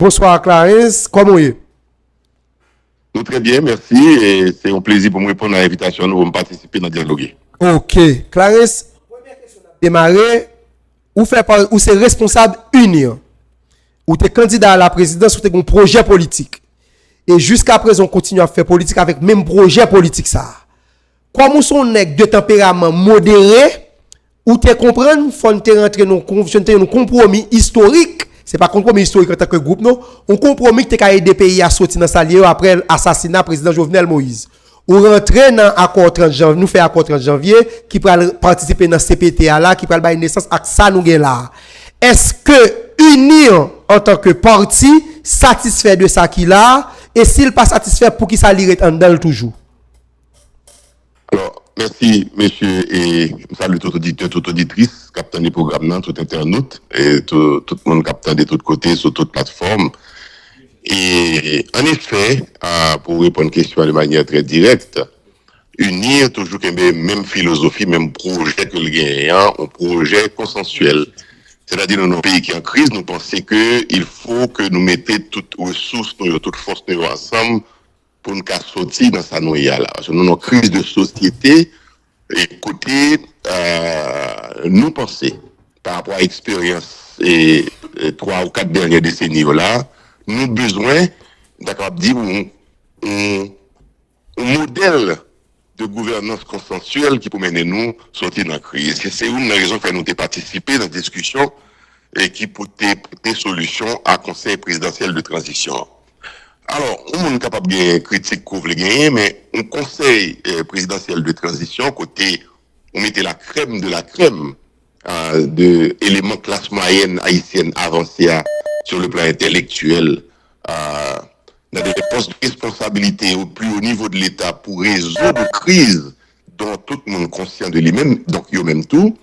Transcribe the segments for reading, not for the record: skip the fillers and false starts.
Bonsoir Clarence, comment est-ce? Tout très bien, merci. Et c'est un plaisir pour me répondre à l'invitation. Nous allons participer dans le dialogue. Ok. Clarence, première question démarrer. Ou c'est responsable unir? Ou tu es candidat à la présidence ou tu es un projet politique? Et jusqu'à présent, on continue à faire politique avec même projet politique ça. Comment sont de tempérament modéré ou tu comprendre faut te rentrer dans un compromis historique. C'est pas un compromis historique en tant que groupe, non. Un compromis qui a aidé le pays à sortir dans sa lieu après l'assassinat du président Jovenel Moïse. Ou rentrer dans l'accord 30 janvier, nous fait accord 30 janvier, qui peut participer dans CPTA là, qui peut avoir naissance avec ça nous là. Est-ce que unir en tant que parti satisfait de ça qu'il a, et s'il pas satisfait pour qu'il s'allie en dedans toujours? Alors, merci, monsieur, et je salue tout auditeur, toute auditrice, capitaine du programme, tout internaute, et tout le monde capitaine de tous côtés, sur toute plateforme. Et en effet, pour répondre à une question de manière très directe, unir toujours la même philosophie, même projet que le gagnant, un projet consensuel. C'est-à-dire, dans nos pays qui sont en crise, nous pensons qu'il faut que nous mettions toutes ressources, toutes forces ensemble pour nous sortir dans sa noyade là. Parce que nous avons une crise de société, écoutez, nous pensons, par rapport à l'expérience et 3 ou 4 dernières décennies là, nous avons besoin d'accord dire un modèle de gouvernance consensuelle qui peut mener nous sortir de la crise. C'est une des raisons que nous avons participé dans la discussion et qui peut des solutions à conseil présidentiel de transition. Alors, on est capable de critique qu'on veut gagner, mais un conseil présidentiel de transition, côté, on mettait la crème de la crème de éléments classe moyenne haïtienne avancés sur le plan intellectuel, dans des postes de responsabilité au plus haut niveau de l'État pour résoudre une crise dont tout le monde est conscient de lui-même, donc il y a même tout,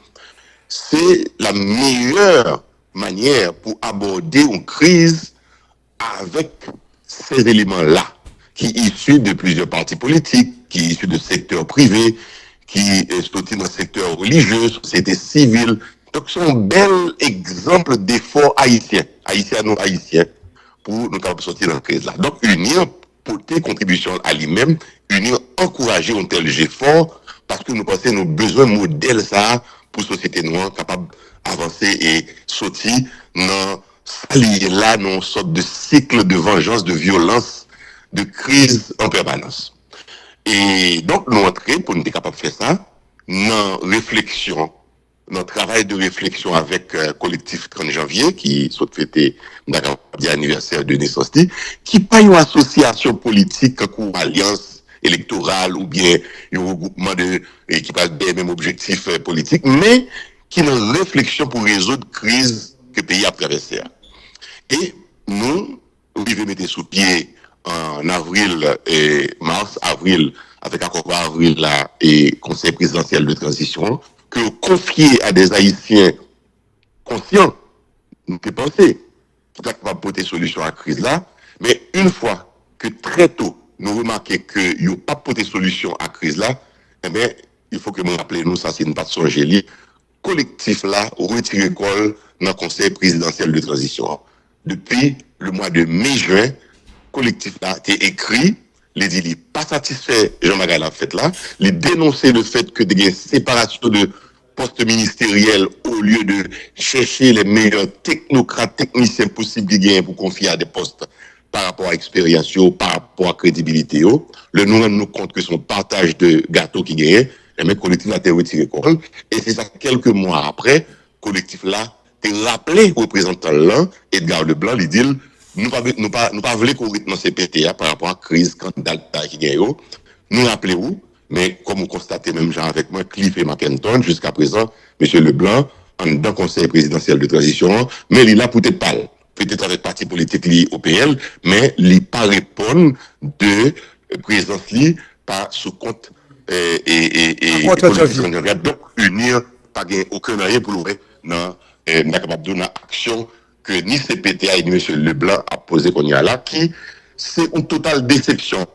c'est la meilleure manière pour aborder une crise avec ces éléments-là, qui sont issus de plusieurs partis politiques, qui sont issus de secteurs privés, qui sont dans le secteur religieux, société civile. Donc, c'est un bel exemple d'effort haïtien, haïtiano-haïtien, pour nous sortir de la crise là. Donc, unir, porter contribution à lui-même, unir, encourager un tel effort, parce que nous pensons que nous avons besoin de modèle ça pour la société noire capable d'avancer et sortir dans là, dans une sorte de cycle de vengeance, de violence, de crise en permanence. Et donc, nous entrons, pour nous être capables de faire ça, dans réflexion, dans travail de réflexion avec collectif 30 janvier, qui sont fêté l'anniversaire de naissance, qui pas une association politique ou alliance électorale ou bien un regroupement qui pas des mêmes objectifs politiques, mais qui est une réflexion pour résoudre crise que le pays a traversée. Et nous devons mettre sous pied en avril et mars, avril, avec accord avril là, et conseil présidentiel de transition, que confier à des Haïtiens conscients, nous pouvons penser, qui sont capables de porter solution à la crise là, mais une fois que très tôt, nous remarquons qu'il n'y a pas porté solution à la crise là, eh bien, il faut que nous rappelions, ça c'est une partie de collectif là, retirer col dans le conseil présidentiel de transition. Depuis le mois de mai-juin, collectif là a été écrit, les dit pas satisfait Jean-Magal a fait là, les dénoncer le fait que des séparations de postes ministériels au lieu de chercher les meilleurs technocrates, techniciens possibles qui gagnent pour confier à des postes par rapport à l'expérience, par rapport à la crédibilité, le nous rendre compte que son partage de gâteau qui gagne, le collectif là a été retiré. Et c'est ça, quelques mois après, collectif là rappelé représentant là, Edgar Leblanc, il dit nous pas voulons qu'on rythme CPTA par rapport à la crise candidat qui gagne. Nous rappelez-vous, mais comme vous constatez même genre avec moi, Cliff et McKenton, jusqu'à présent, M. Leblanc, en dans le conseil présidentiel de transition, mais il a peut-être pas, peut-être avec parti politique lié au PL, mais il pas répondre de présence liée par sous compte donc unir, pas gagner aucun rien pour l'ouvrir dans n'a capable de donner action que ni CPTA ni M. Leblanc a posé qu'on y a là, qui c'est une totale déception.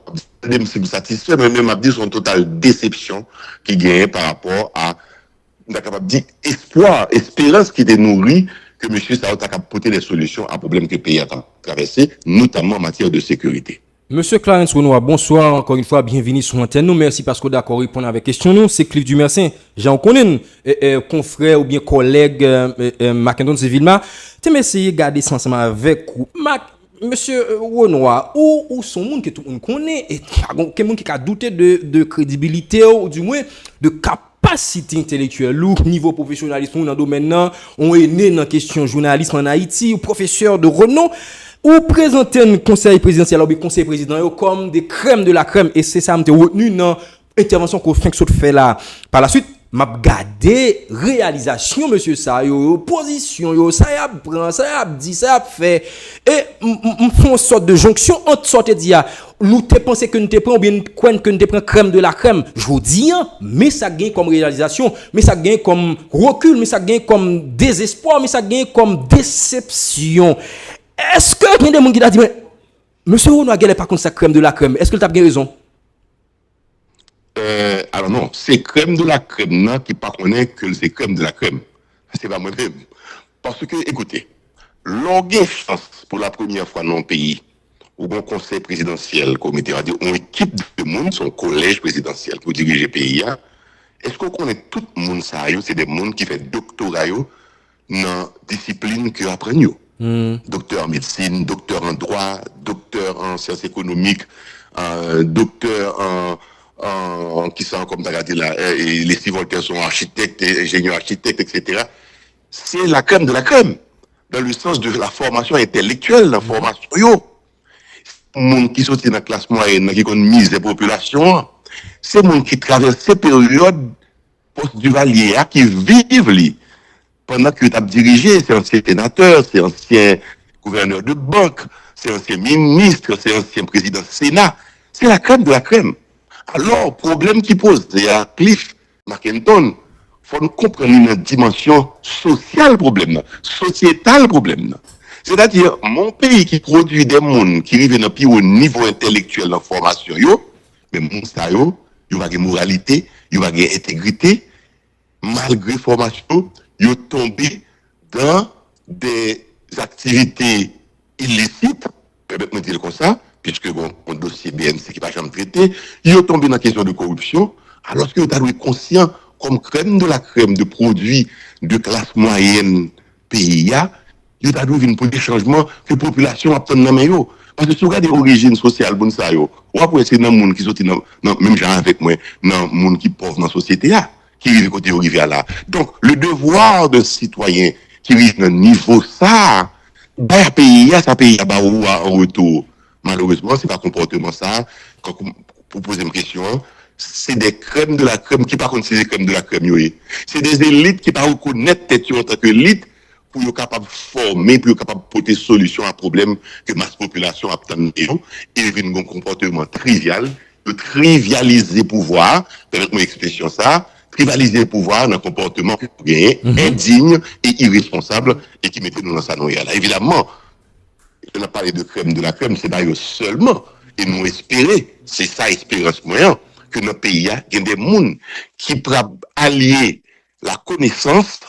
Même si vous satisfait, mais même à dire c'est une totale déception qui gagne par rapport à, n'a capable de dire espoir, espérance qui était nourrie que M. Sao a apporté des solutions à problèmes que le pays a traversé, notamment en matière de sécurité. Monsieur Clarence Renoir, bonsoir, encore une fois, bienvenue sur l'antenne. Nous, merci parce que d'accord répondre avec question nous. C'est Cliff Dumersin. Jean Conen, confrère ou bien collègue Mackinton Vilma. Tu m'essayes de garder ça ensemble avec vous. Monsieur Renoir, où sont les gens que tout le monde connaît et quelqu'un qui a douté de crédibilité ou du moins de capacité intellectuelle ou niveau professionnalisme dans le domaine, on est né dans la question journalisme en Haïti, ou professeur de renom. Ou présenter un conseil présidentiel ou un conseil président comme des crèmes de la crème. Et c'est ça que j'ai retenu dans l'intervention qu'on fait là. Par la suite, m'a regardé réalisation, monsieur ça, position, ça y a pris, ça y a dit, ça y a fait. Et on fait une sorte de jonction entre sorte de dire, nous te pensé que nous te prenons bien que nous te prenons crème de la crème. Je vous dis, mais ça gagne comme réalisation, mais ça gagne comme recul, mais ça gagne comme désespoir, mais ça gagne comme déception. Est-ce que il y a des gens qui ont dit, monsieur Renoir n'est pas contre sa crème de la crème? Est-ce que tu as bien raison? Alors non, c'est crème de la crème non, qui ne connaît que c'est crème de la crème. C'est pas moi-même. Parce que, écoutez, l'orgueil chance pour la première fois dans le pays, où un conseil présidentiel, comité radio, une équipe de monde, son collège présidentiel pour diriger le pays, est-ce qu'on connaît tout le monde ça? C'est des gens qui font doctorat dans la discipline que apprennent. Docteur en médecine, docteur en droit, docteur en sciences économiques, docteur qui sont, comme tu as dit là, les civoltaires sont architectes, ingénieurs architectes, etc. C'est la crème de la crème, dans le sens de la formation intellectuelle, la formation, les gens qui sont dans la classe moyenne, qui connaissent les populations, c'est les gens qui traversent ces périodes post-duvalier, qui vivent pendant que tu as dirigé, c'est ancien sénateur, c'est ancien gouverneur de banque, c'est ancien ministre, c'est ancien président du Sénat. C'est la crème de la crème. Alors, problème qui pose, c'est à Cliff Mackinton, il faut comprendre une dimension sociale problème, sociétale problème. C'est-à-dire, mon pays qui produit des gens qui arrivent dans plus haut niveau intellectuel dans la formation, mais mon ça, il y a une moralité, il y a une intégrité, malgré formation, ils tombé dans des activités illicites, permettez-moi de dire comme ça, puisque bon, un dossier BNC qui n'a pas jamais traité, ils ont tombé dans la question de corruption, alors que vous êtes conscient, comme crème de la crème de produits de classe moyenne pays, vous êtes vu pour des changements que la population attend dans les mains. Parce que si vous regardez l'origine sociale, bon, ça, vous pouvez essayer dans le monde qui sont même gens avec moi, dans le monde qui est pauvre dans la société, qui vit côté Rivière là. Donc, le devoir de citoyen qui vit dans le niveau ça, bah, pays, ça paye en retour. Malheureusement, c'est pas comportement ça. Quand vous posez une question, c'est des crèmes de la crème qui, par contre, c'est des crèmes de la crème, c'est des élites qui, par reconnaître tête en tant qu'élite pour être capable de former, pour être capable de porter solution à un problème que masse population a obtenu. Et il y a un comportement trivial, de trivialiser le pouvoir, permettez-moi expliquer ça, tribaliser le pouvoir dans un comportement indigne et irresponsable et qui mettait nous dans sa noyade. Là, évidemment, on a parlé de crème de la crème, c'est d'ailleurs seulement, et nous espérer, c'est ça espérance moyen, que notre pays a des gens qui peuvent allier la connaissance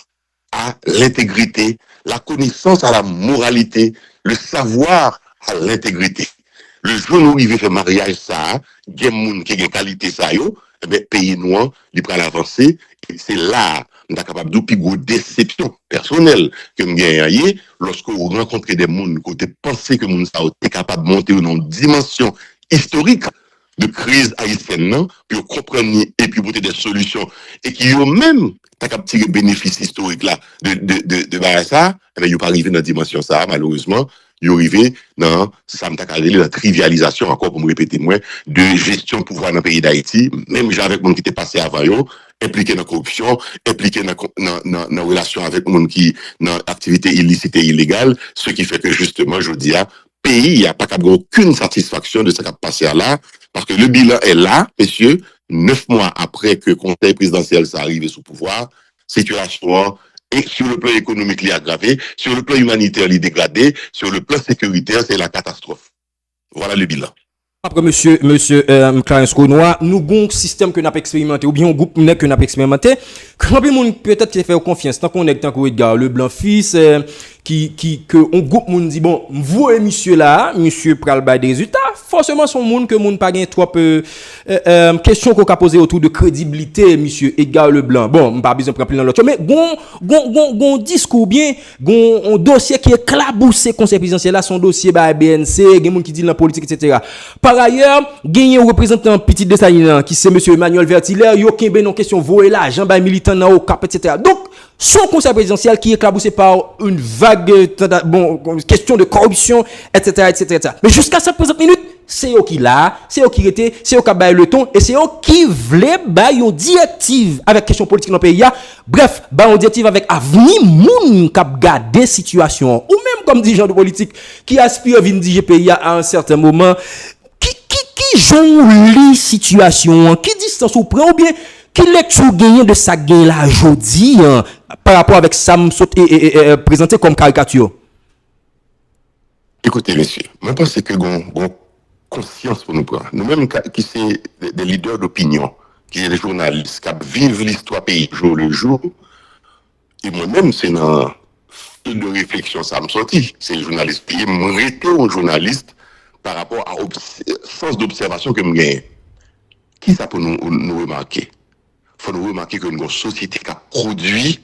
à l'intégrité, la connaissance à la moralité, le savoir à l'intégrité. Le jour où il veut faire mariage, ça, il y a des gens qui ont une qualité, ça, eh bien, pays noir, il prend l'avancée, et c'est là, on est capable de plus grosse déception personnelle que nous gagnons lorsque vous rencontrez des gens qui pensez que nous sommes capables de monter dans une dimension historique de crise haïtienne, puis comprendre et puis monter des solutions, et qui ont même capable de tirer bénéfice historique là de ça, eh bien, ils pas arrivé dans la dimension ça, malheureusement. Ils arrivé dans ça la trivialisation, encore pour me répéter moi, de gestion de pouvoir dans le pays d'Haïti, même avec les gens qui étaient passés avant eux, impliqués dans la corruption, impliqués dans la relation avec les gens qui dans activité illicite et illégale, ce qui fait que justement, je dis, pays, il n'y a pas aucune satisfaction de ce qui a passé là, parce que le bilan est là, messieurs, 9 mois après que le conseil présidentiel s'est arrivé sous pouvoir, situation et sur le plan économique, il est aggravé, sur le plan humanitaire, il est dégradé, sur le plan sécuritaire, c'est la catastrophe. Voilà le bilan. Après, monsieur Clarence Renoir, nous avons un système que nous avons expérimenté, ou bien un groupe que nous avons expérimenté, quand peut-être fait confiance, tant qu'on est dans le blanc fils, que on groupe moun dit bon vous et monsieur là monsieur pral bay des résultats forcément son monde que moun pas gain trop question qu'on a posé autour de crédibilité monsieur Edgar Leblanc bon pas besoin prendre dans l'autre mais gon discours bien gon dossier qui est claboussé conseil présidentiel là son dossier ba BNC gen moun qui dit dans politique etc. Par ailleurs gagné un représentant petit de Saline qui c'est monsieur Emmanuel Vertiller yo kembe non question voyer l'argent ba militant dans au cap etc. Donc son conseil présidentiel qui est éclaboussé par une vague question de corruption, etc., etc. Mais jusqu'à cette présente minute, c'est eux qui là, c'est eux qui étaient, c'est eux qui baillent le ton, et c'est eux qui voulaient bailler une directive avec question politique dans le pays. Bref, bailler une directive avec avenir moun qui a gardé situation. Ou même comme dit gens de politique qui aspirent à venir diriger pays à un certain moment, qui joue situation, qui distance ou prend ou bien qui lecture gagné de sa gain là aujourd'hui par rapport avec ça et présenté comme caricature. Écoutez, messieurs, moi, je pense que nous avons conscience pour nous prendre. Nous-mêmes, qui sommes des leaders d'opinion, qui sont des journalistes, qui vivent l'histoire pays jour le jour, et moi-même, c'est dans le de réflexion, ça me sortit. C'est le journaliste. Et me rété aux journalistes par rapport à sens d'observation que je gagne. Qui ça peut nous remarquer? Il faut nous remarquer que nous avons une société qui a produit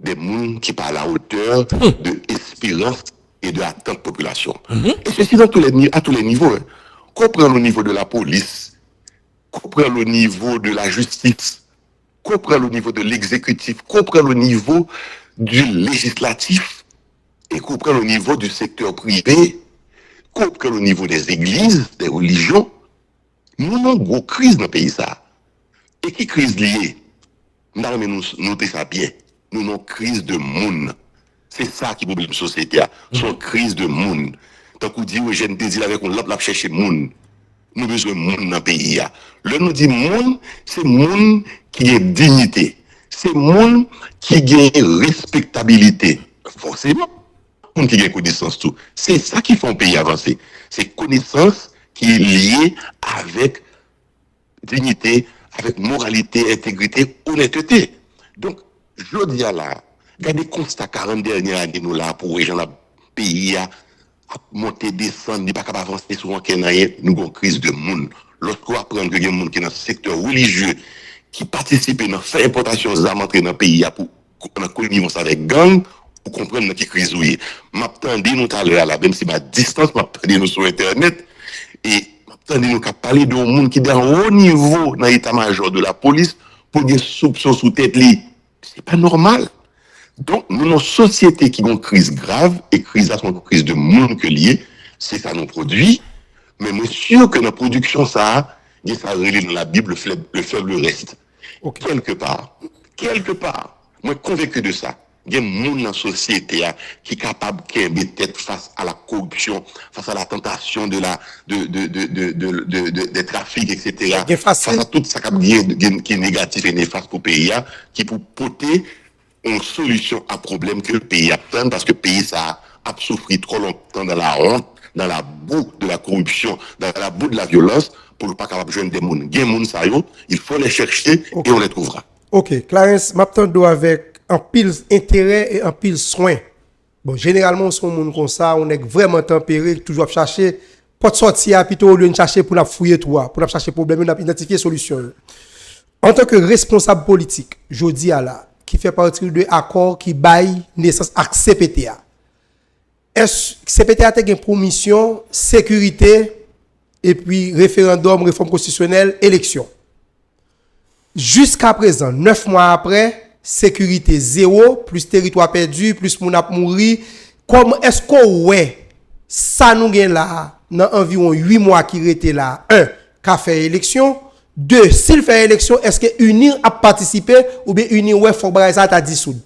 des gens qui parlent à la hauteur de l'espérance et de l'attente de la population. Et ceci à tous les niveaux. Hein. Qu'on prenne le niveau de la police, qu'on prenne le niveau de la justice, qu'on prenne le niveau de l'exécutif, qu'on prenne le niveau du législatif, et qu'on prenne le niveau du secteur privé, qu'on prenne le niveau des églises, des religions. Nous avons une grosse crise dans le pays. Ça. Et qui crise liée? Nous avons noté ça bien. Nous avons une crise de monde. C'est ça qui est le problème de la société. C'est une crise de monde. Tant qu'on dit, oui, j'ai un désir avec on l'a chercher monde. Nous avons besoin de monde dans le pays. Là, nous dit monde, c'est monde qui a dignité. C'est monde qui a respectabilité. Forcément, monde qui a connaissance tout. C'est ça qui fait un pays avancer. C'est connaissance qui est liée avec dignité, avec moralité, intégrité, honnêteté. Donc, je dis à là, regardez constat 40 dernières années, nous là, pour les gens dans le pays, à monter, descendre, n'est pas capable d'avancer souvent qu'il y a nous avons une crise de monde. Lorsqu'on apprend que il y a des gens qui sont dans le secteur religieux, qui participent à faire importation des armes dans le pays, pour qu'on connivence avec gang, pour comprendre qui crise où il y a. M'attendez nous tout à l'heure, même si ma distance, m'attendez nous sur Internet, et m'attendez nous qu'à parler de monde qui est dans haut niveau dans l'état-major de la police, pour des soupçons sous tête li. C'est pas normal. Donc, nous avons une société qui a une crise grave, et crise à une crise de monde que lié, c'est ça nous produit. Mais je suis sûr que notre production, ça relève dans la Bible, le faible reste. Okay. Quelque part, moi, je suis convaincu de ça. Il y a des gens dans la société qui est capable de mettre tête face à la corruption, face à la tentation des trafics, etc. Face à tout ça qui est négatif et néfaste pour le pays, qui pour porter une solution à problème que le pays a plein, parce que le pays ça a souffert trop longtemps dans la honte, dans la boue de la corruption, dans la boue de la violence, pour ne pas capable de joindre des gens. Il y a des gens, il faut les chercher et on les trouvera. Ok, Clarence, m'attends avec un pile intérêt et un pile soin. Bon, généralement, on monde comme ça, on est vraiment tempéré, toujours chercher, pas de sortir, plutôt au lieu de chercher pour la fouiller toi, pour la chercher problème, pour identifier solution. En tant que responsable politique, je dis à la, qui fait partie de l'accord qui baille naissance à CPTA. Est-ce que CPTA a une promission, sécurité, et puis référendum, réforme constitutionnelle, élection. Jusqu'à présent, 9 mois après, sécurité zéro, plus territoire perdu, plus moun ap mouri. Comment est-ce qu'on ouais ça nous gagne là dans environ 8 mois qui était là? 1, qu'a fait élection. 2, s'il fait élection, est-ce que UNIR a participé ou bien UNIR ouais faut bailler ça t'a dissoudre?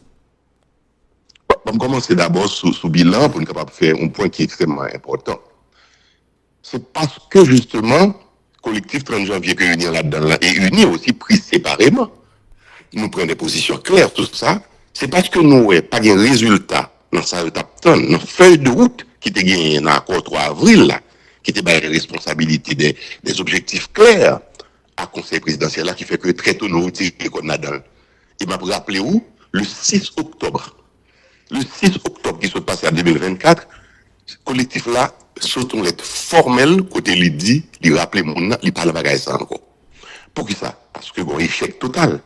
On va commencer d'abord sous bilan pour nous capable faire un point qui est extrêmement important. C'est parce que justement collectif 30 janvier que UNIR là-dedans et UNIR aussi pris séparément. Nous prenons des positions claires, tout ça, c'est parce que nous n'avons pas de résultat dans sa dans feuille de route qui était gagné dans l'accord 3 avril, là, qui était la responsabilité des objectifs clairs à conseil présidentiel, là, qui fait que très tôt nous retirons qu'on a dans. Et m'a rappelé où? Le 6 octobre. Le 6 octobre qui se passe en 2024, ce collectif là, saute une lettre formelle, côté il dit, il rappelle mon il parle de ça encore. Pour qui ça? Parce que bon, échec total.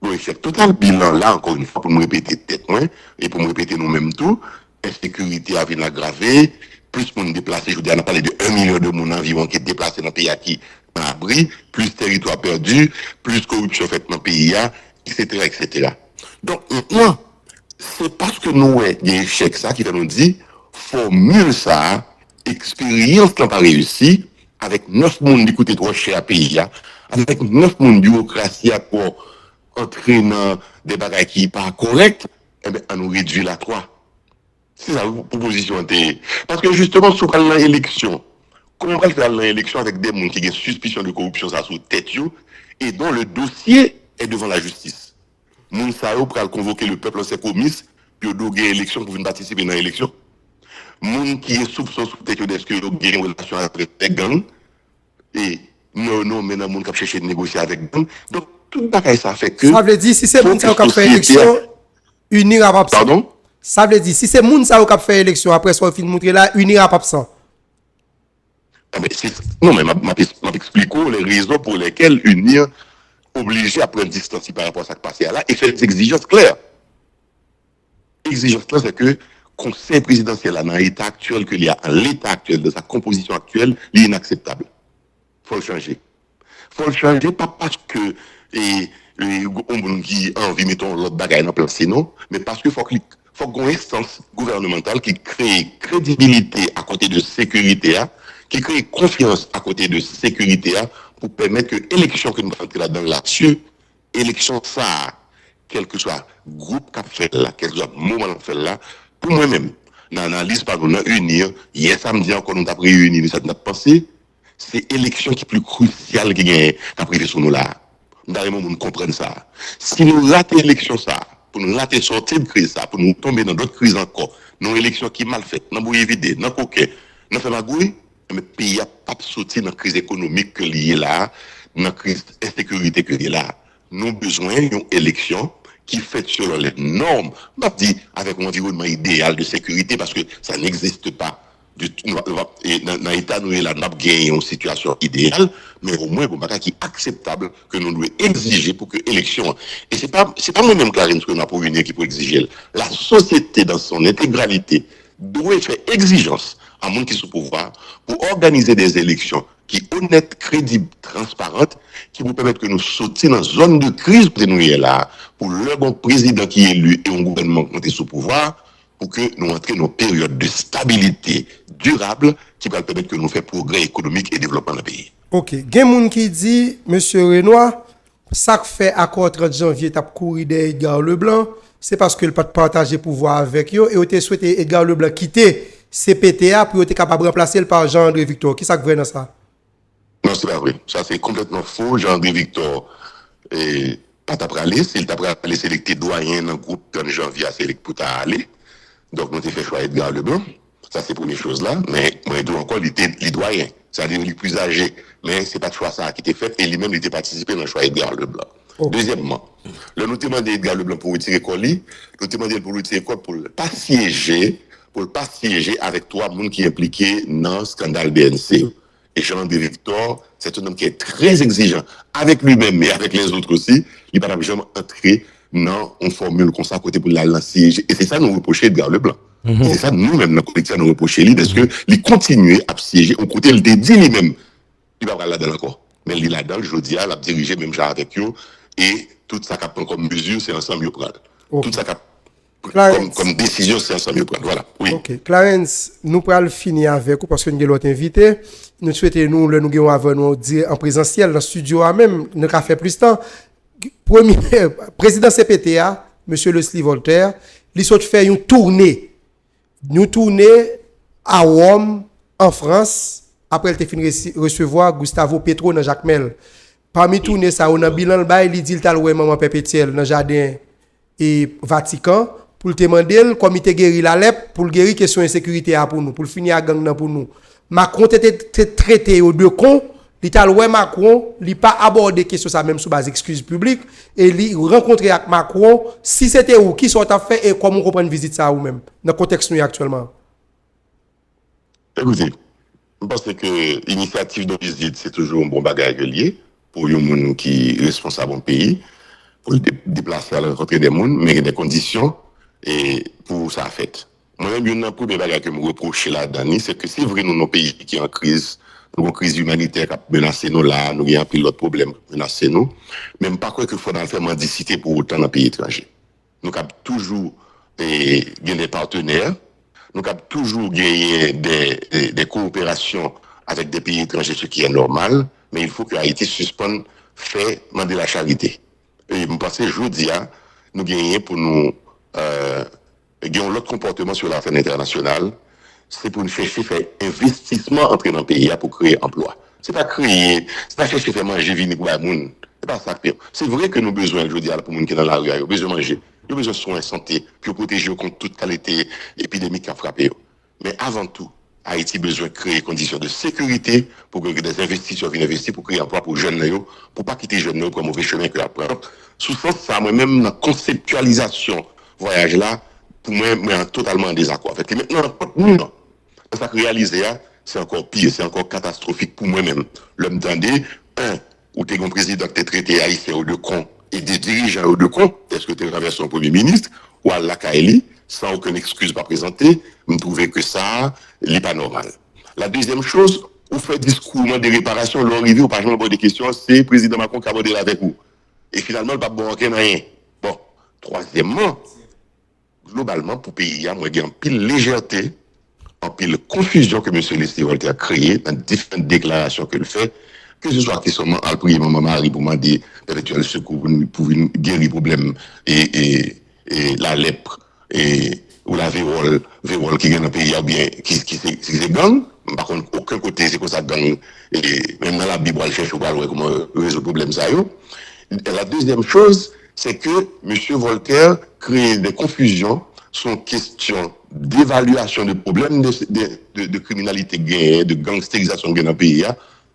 Bon, échec total. Bilan là, encore une fois, pour me répéter tête moins, et pour me répéter nous-mêmes tout, insécurité a vu aggraver, plus monde déplacé, je veux dire, on a parlé de 1 million de monde environ qui est déplacé dans le pays qui dans l'abri, plus territoire perdu, plus corruption faite dans le pays, etc., etc. Donc, maintenant, c'est parce que nous, il y a un échec ça qui nous dit, formule ça, expérience qui n'a pas réussi, avec 9 monde qui coûtent trop cher à pays, avec 9 monde bureaucratie pour entrer dans des bagages qui ne sont pas corrects, eh bien, on nous réduit la 3. C'est la proposition. Parce que justement, si on parle de l'élection, comment on va faire l'élection avec des gens qui ont suspicion de corruption ça sous tête et dont le dossier est devant la justice. Moun sa yo pral convoquer le peuple en ses comices, puis au gagner élection pour venir participer dans l'élection. Moun qui est soupçon sous tête est-ce que yo gagne une relation avec des gangs et non maintenant moun qui chercher de négocier avec gang. Donc tout bagay ça fait que ça veut dire si c'est moun sa yo qui fait élection unir à pas. Pardon? Ça veut dire si c'est moun sa yo qui fait élection après soit fin montrer là unir à pas ça. Non, mais m'explique les raisons pour lesquelles unir obligé à prendre distance par rapport à ce qui passe là et faire des exigences claires. L'exigence claire, c'est que le conseil présidentiel là, dans l'état actuel qu'il y a, en l'état actuel, de sa composition actuelle, il est inacceptable. Il faut le changer. Il faut le changer, pas parce que on qui a envie, mettons, l'autre bagaille dans place, non, mais parce qu'il faut qu'il faut qu'on ait une instance gouvernementale qui crée crédibilité à côté de sécurité, qui crée confiance à côté de sécurité, pour permettre que l'élection que nous faisons là-dedans, là-dessus, élection ça, quel que soit le groupe qui a fait là, quel que soit le moment qui a fait là, pour moi-même, dans l'analyse par nous unir, hier samedi encore nous avons réuni, ça nous a pensé, c'est l'élection qui est plus cruciale qui a privé sur nous là. Nous devons comprendre ça. Si nous ratons l'élection ça, pour nous rater sortir de crise ça, pour nous tomber dans d'autres crises encore, dans une élection qui est mal faite, dans bouillie vidée, dans coquet, dans fait magouille, mais le pays n'a pas sorti dans la crise économique que liée là, dans la crise d'insécurité que liée là. Nous avons besoin d'une élection qui fait selon les normes, pas dit avec un environnement idéal de sécurité parce que ça n'existe pas. Dans l'état nous là, nous avons gagné une situation idéale, mais au moins pour qui est acceptable que nous devons exiger pour que l'élection. Et c'est pas nous-mêmes Clarence que nous avons pour venir qui pour exiger. La société dans son intégralité doit faire exigence à monde qui est sous pouvoir pour organiser des élections qui honnêtes, crédibles, transparentes, qui vous permettent que nous sortions dans une zone de crise pour nous y là, pour le bon président qui est élu et un gouvernement qui est sous pouvoir, pour que nous entrions dans une période de stabilité durable qui va permettre que nous fassions progrès économique et développement dans le pays. Ok. Il y a des gens qui disent, M. Renoir, ça fait accord 30 janvier, tu as couru d'Edgar Leblanc, c'est parce que le pas partager pouvoir avec eux et tu souhaité Edgar Leblanc quitter CPTA pour être capable de remplacer le par Jean-André Victor. Qui ça que dans ça? Non, c'est pas vrai. Ça, c'est complètement faux. Jean-André Victor, pas t'après aller. S'il t'après aller sélecter doyen dans le groupe de janvier à sélecter pour aller. Donc, nous avons fait choix Edgar Leblanc. Ça, c'est la première chose là. Mais, moi, il encore, il était doyen. C'est-à-dire, il est plus âgé. Mais c'est pas de choix ça qui était fait. Et lui-même, il était participé dans le choix Edgar Leblanc. Okay. Deuxièmement, le nous demandé Edgar Leblanc pour retirer colis. Nous demandé pour retirer quoi pour ne pas siéger avec trois personnes qui sont impliqués dans le scandale BNC. Et Jean-André Victor, c'est un homme qui est très exigeant avec lui-même, mais avec les autres aussi. Il ne va jamais entrer dans une formule comme ça à côté pour la siéger. Et c'est ça nous reprocher Edgar Leblanc. C'est ça nous-mêmes, dans le collectif, nous reprocher lui, parce qu'il continue à siéger. Au côté, il dit lui-même, il va pas là-dedans encore. Mais il est là-dedans, je dis, il a dirigé même genre avec eux. Et tout ça qu'il prend comme mesure, c'est ensemble qu'il prend. Tout ça comme décision, c'est ensemble qu'il prend. Voilà. Oui. Ok. Clarence, nous pourrons finir avec vous parce que nous avons l'autre invité. Nous souhaitons, nous avons avant nous dire en présentiel, dans le studio même, nous avons fait plus de temps. Premier, président CPTA, M. Leslie Voltaire, il souhaite faire une tournée. Une tournée à Rome, en France, après il a fini de recevoir Gustavo Petro dans Jacmel. Parmi tournées, ça, on a bilan le bail, il dit qu'il a loué maman Pépétiel dans le jardin et Vatican pour te demander le comité guéri l'Alep pour guérir question insécurité pour nous, pour finir à gang pour nous. Macron était traité aux deux cons, L'Ital ouais Macron, il pas abordé question ça même sous base excuse publique et il rencontrer avec Macron si c'était où qui soit à fait et comment comprendre visite ça ou même dans le contexte nous actuellement. Écoutez, je pense que l'initiative de visite, c'est toujours un bon bagage lié pour les gens qui sont responsables du pays, pour le déplacer à la rencontre des gens, mais il y a des conditions et pour ça fait. Moi-même, il y a un premier bagage que je me reproche là-dedans, c'est que c'est vrai, nous, nos pays qui sont en crise, nous avons une crise humanitaire qui a menacé nous là, nous avons un pilote problème qui a menacé nous, même pas quoi qu'il faut dans le faire mendicité pour autant dans les pays étrangers. Nous avons toujours des partenaires. Nous avons toujours gagné des coopérations avec des pays étrangers, ce qui est normal, mais il faut que Haïti suspende fait demander la charité. Et je pense que je vous dis, nous gagnons pour nous gagner l'autre comportement sur la scène internationale, c'est pour nous chercher faire investissement entrer dans le pays pour créer emploi. C'est pas chercher faire manger, vini pour les gens. C'est pas ça. C'est vrai que nous avons besoin, je dis, pour les gens qui sont dans la rue, nous avons besoin de manger. Nous avons besoin de soins de santé pour protéger contre toute qualité épidémique qui a frappé. Mais avant tout, Haïti a besoin de créer des conditions de sécurité pour que des investisseurs viennent investir pour créer un emploi pour les jeunes, pour ne pas quitter les jeunes pour un mauvais chemin que apprendre. Sous ce sens, ça, moi-même, la conceptualisation voyage là, pour moi, je suis totalement en désaccord avec. Et maintenant, nous, ça réaliser, c'est encore pire, c'est encore catastrophique pour moi-même. L'homme tendait, où tu es un président qui est traité haïtien au de con et des dirigeants au de con, est-ce que tu es traversé un premier ministre, ou à la Kaeli, sans aucune excuse pas présenter, je trouvais que ça, n'est pas normal. La deuxième chose, vous faites discours de réparation, l'arrivée au parlement des questions, c'est le président Macron qui a abordé avec vous. Et finalement, il n'y a pas bon rien. Bon, troisièmement, globalement, pour le pays, il y a une pile légèreté, en pile confusion que M. Leslie Voltaire a créé dans différentes déclarations qu'il fait, que ce soit question à prier maman Marie pour demander d'éventuels secours pour guérir les problèmes et la lèpre ou la vérole qui est dans le pays ou bien qui c'est gang. Par contre, aucun côté c'est comme ça gang. Et même dans la Bible, elle cherche comment résoudre le problème ça. Et la deuxième chose, c'est que M. Voltaire crée des confusions sur question d'évaluation de problèmes de criminalité gain, de gangstérisation dans le pays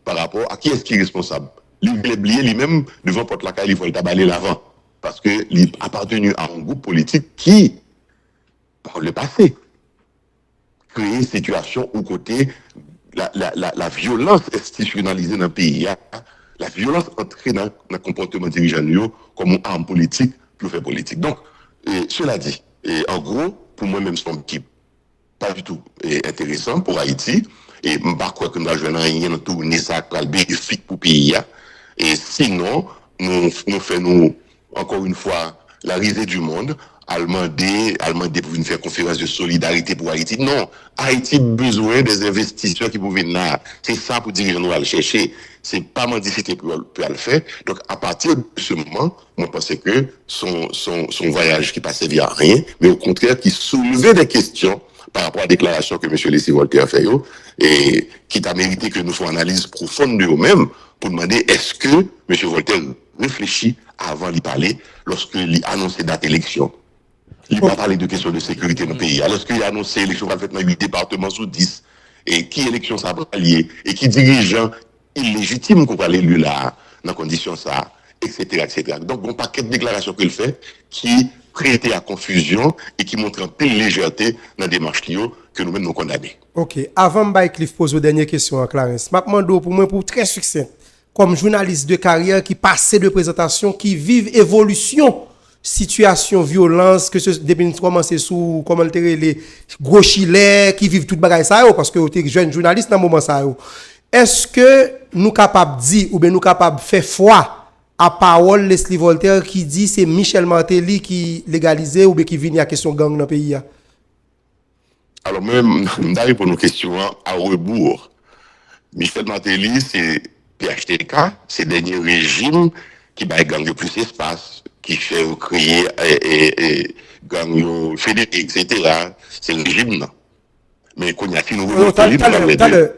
par rapport à qui est-ce qui est responsable. Il est oublié lui-même devant porte la caille, il faut le tabaler l'avant. Parce qu'il appartenu à un groupe politique qui, par le passé, crée une situation où côté la violence institutionnalisée dans le pays, la violence entrée dans le comportement dirigeant comme une arme politique pour faire politique. Donc, cela dit, en gros, pour moi-même, c'est un petit pas du tout intéressant pour Haïti. Et je ne sais pas quoi que nous avons rien tourné ça pour le bénéfique pour le pays. Et sinon, nous faisons encore une fois la risée du monde, à demander pour venir faire conférence de solidarité pour Haïti. Non, Haïti a besoin des investisseurs qui peuvent venir là. C'est ça pour dire que nous allons le chercher. C'est pas mendicité pour le faire. Donc, à partir de ce moment, moi, je pense que son voyage qui passait via rien, mais au contraire, qui soulevait des questions par rapport à la déclaration que M. Leslie Voltaire a fait, et qui a mérité que nous fassions une analyse profonde de nous-mêmes pour demander est-ce que M. Voltaire réfléchit avant d'y parler lorsqu'il a annoncé date d'élection. Il n'a pas parlé de questions de sécurité dans le pays. Alors qu'il a annoncé l'élection va faite dans 8 départements sur 10, et qui élection ça va lier, et qui dirigeant illégitime qu'on va l'élu là, dans conditions ça, etc., etc. Donc, il y a un paquet de déclarations qu'il fait qui prêtait à confusion et qui montre un peu de légèreté dans la démarche que nous-mêmes nous condamnons. Ok, avant de Cliff poser une dernière question à Clarence, je demande pour moi, pour très succinct, comme journaliste de carrière qui passe de présentation, qui vive évolution, situation, violence, que ce depuis commencer sous, comment les gros chilets, qui vivent toute bagaille ça, parce que vous êtes jeune journaliste dans le moment ça. Est-ce que nous sommes capables de dire, ou bien nous sommes capables de faire foi à parole Leslie Voltaire qui dit c'est Michel Martelly qui légalise ou bien qui vient à question gang dans le pays? Alors, même, d'ailleurs, pour nos questions à rebours, Michel Martelly, c'est PHTK, c'est le dernier régime qui va gang de plus espace, qui fait créer gang fédéré, etc. C'est le régime, non. Mais qu'on y a fini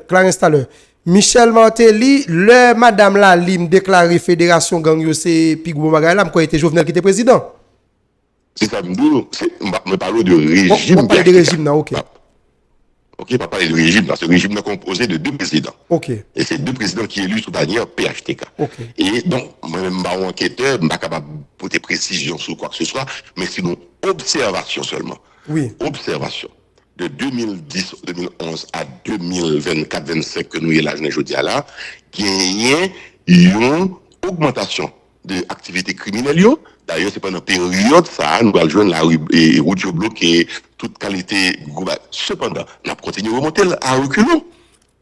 Clarence Taller. Michel Martelly, le madame la lim déclaré fédération gang c'est Pigou Bagay là, quand était Jovenel qui était président. C'est ça, me parle de régime. On parle de régime, non, ok. Ok, pas parler de régime, parce que le régime est composé de deux présidents. Ok. Et c'est deux présidents qui élus sous bannière PHTK. Ok. Et donc, moi-même, je suis enquêteur, je ne suis pas capable de porter précision sur quoi que ce soit, mais sinon, observation seulement. Oui. Observation. De 2010-2011 à 2024-2025 que nous y là, je dis là, il y a une augmentation de l'activité criminelle. D'ailleurs, c'est pendant période ça, nous allons joindre la route bloquée, toute qualité globale. Cependant, on a continué à remonter à reculons.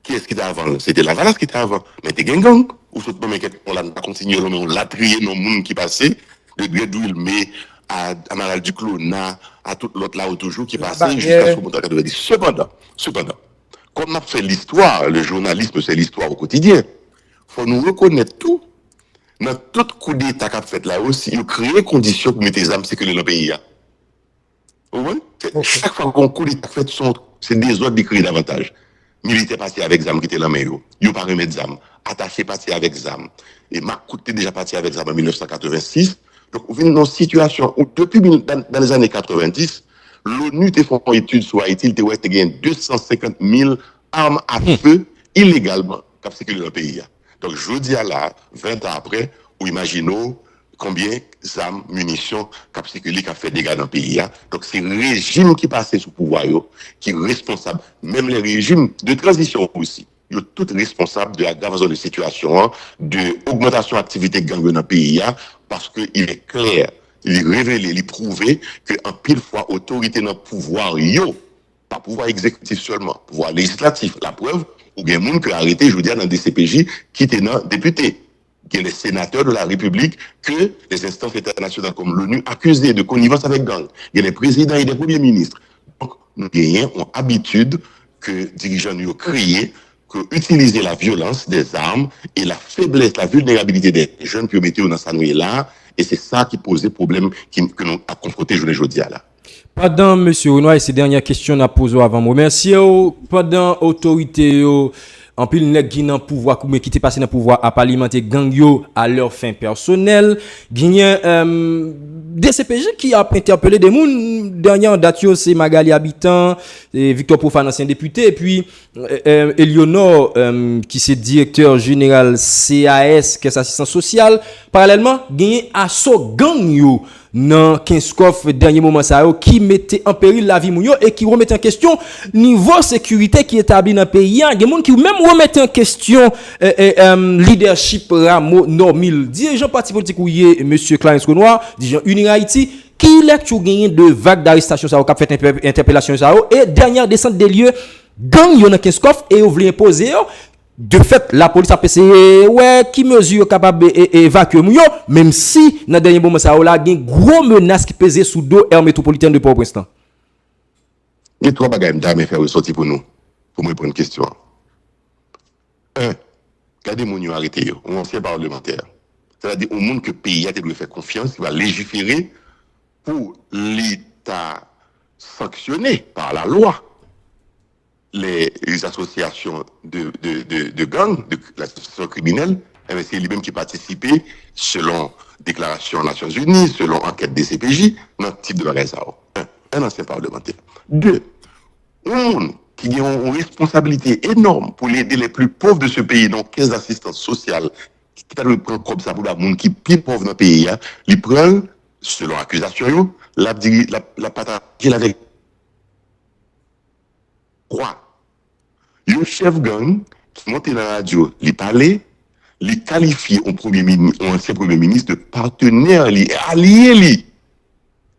Qui est-ce qui était avant? C'était la Valence qui était avant. Mais t'es gang. Ou surtout, on l'a continué, on l'a trié dans le monde qui passait, de Gredouille, mais à Amaral du Clona, à tout l'autre là toujours qui passait jusqu'à ce moment 90. Cependant, comme on a fait l'histoire, le journalisme c'est l'histoire au quotidien, faut nous reconnaître tout. Dans tout coup d'État qu'a fait là aussi, il crée des conditions pour mettre les armes sécuritaires dans le pays. Oui? Chaque fois qu'on coup d'État fait, c'est des ordres qui créent davantage. Militaire parti avec ZAM qui était là, mais yo pas remettre ZAM. Attaché parti avec ZAM. Et Makout était déjà parti avec ZAM en 1986. Donc, on vient dans une situation où, depuis dans les années 90, l'ONU a fait une étude sur Haïti, il a gagné 250 000 armes à feu illégalement qui ont circulé dans le pays. Donc, je dis à là, 20 ans après, ou imaginons combien d'armes, munitions, qui ont circulé, qui ont fait des dégâts dans le pays. Donc, c'est le régime qui passe sous pouvoir, qui est responsable. Même les régimes de transition aussi. Ils sont tous responsables de l'aggravation de situation, de l'augmentation de l'activité gang dans le pays, parce qu'il est clair, il est révélé, il est prouvé qu'en pile fois, autorité dans le pouvoir, pas pouvoir exécutif seulement, pouvoir législatif. La preuve, ou bien monde qui a arrêté, je veux dire, dans des CPJ, qui étaient dans députés. Il y a les sénateurs de la République que les instances internationales comme l'ONU accusées de connivence avec gang. Il y a les présidents et les premiers ministres. Donc, nous avons habitude que dirigeants nous créent que utiliser la violence des armes et la faiblesse, la vulnérabilité des jeunes qui ont mis dans sa nuit là. Et c'est ça qui pose des problèmes que nous avons confrontés aujourd'hui là. Pendant, M. Renoir, et ces dernières questions à poser avant moi. Merci. Pendant autorité, en pile nèg qui dans pouvoir ou qui était passé dans pouvoir à alimenter gang yo à leur fin personnelle, gagné DCPJ qui a interpellé des moun dernière date c'est Magali Habitant et Victor Profane ancien député et puis Eleonore qui c'est directeur général CAS qui est assistant social parallèlement gagné assaut gang yo dans 15 coffres dernier moment ça qui mettait en péril la vie moun et qui remettait en question niveau sécurité qui établi dans le pays. Il y a des gens qui même remettent en question leadership Rameau Normil. Dirigeant parti politique ou monsieur Clarence Renoir, dirigeant Unir Haïti qui lecture gagné de vagues d'arrestation ça a fait interpellation ça et dernière descente des lieux gang yo dans 15 coffres et voulait imposer de fait, la police a essayé qui mesure capable d'évacuer moun yo, même si dans dernier moment ça a une gros menace qui pesait sous dos air métropolitaine de Port-au-Prince. Il y a trois bagages d'armes faire ressortir pour nous. Pour me prendre une question. Un, regardez moun yo arrêté yo, un ancien parlementaire. C'est-à-dire au monde que le pays a doit faire confiance, il va légiférer pour l'État sanctionner par la loi les associations de gangs, de l'association criminelle, c'est lui-même qui participait selon déclaration des Nations Unies, selon enquête des CPJ, dans ce type de bagage. Un ancien parlementaire. Deux, un monde qui a une responsabilité énorme pour aider les plus pauvres de ce pays, donc 15 assistances sociales, qui prend comme ça pour le monde qui est plus pauvre dans le pays, il prend, selon l'accusation, la partager avec quoi? Un chef gang qui monte dans la radio, il parlait, il qualifie un ancien premier ministre de partenaire, allié.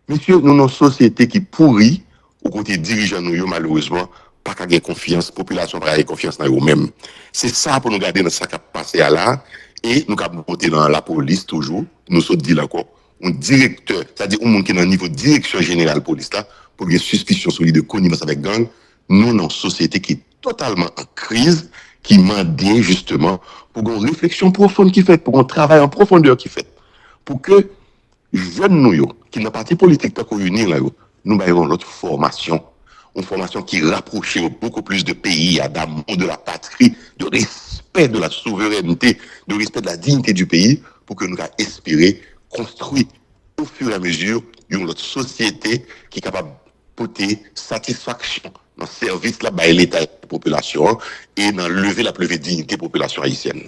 Monsieur, nous avons une société qui pourrit, au côté dirigeants, nous, malheureusement, pas qu'à confiance, population pas avoir confiance dans eux-mêmes. C'est ça pour nous garder dans ce qui a passé là, et nous avons voté dans la police toujours, nous sommes dit là encore, un directeur, c'est-à-dire un monde qui est dans le niveau de direction générale police là, pour une suspicion solide de connivence avec gang, nous avons une société qui est totalement en crise, qui m'a dit justement pour une réflexion profonde qui fait, pour un travail en profondeur qui fait, pour que jeunes nous, qui n'ont pas parti politique, pas qu'on unir là, nous ayons notre formation, une formation qui rapproche beaucoup plus de pays, d'amour de la patrie, de respect de la souveraineté, de respect de la dignité du pays, pour que nous puissions espérer construire au fur et à mesure une autre société qui est capable de porter satisfaction dans le service là, bah, l'État et la population, et dans lever la dignité de la population haïtienne.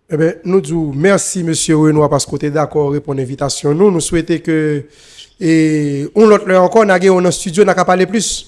Eh bien, nous disons merci, monsieur Renoir, parce que vous êtes d'accord répondre à l'invitation. Nous souhaitons que, et on l'autre encore, nous avons un studio, nous avons parlé plus.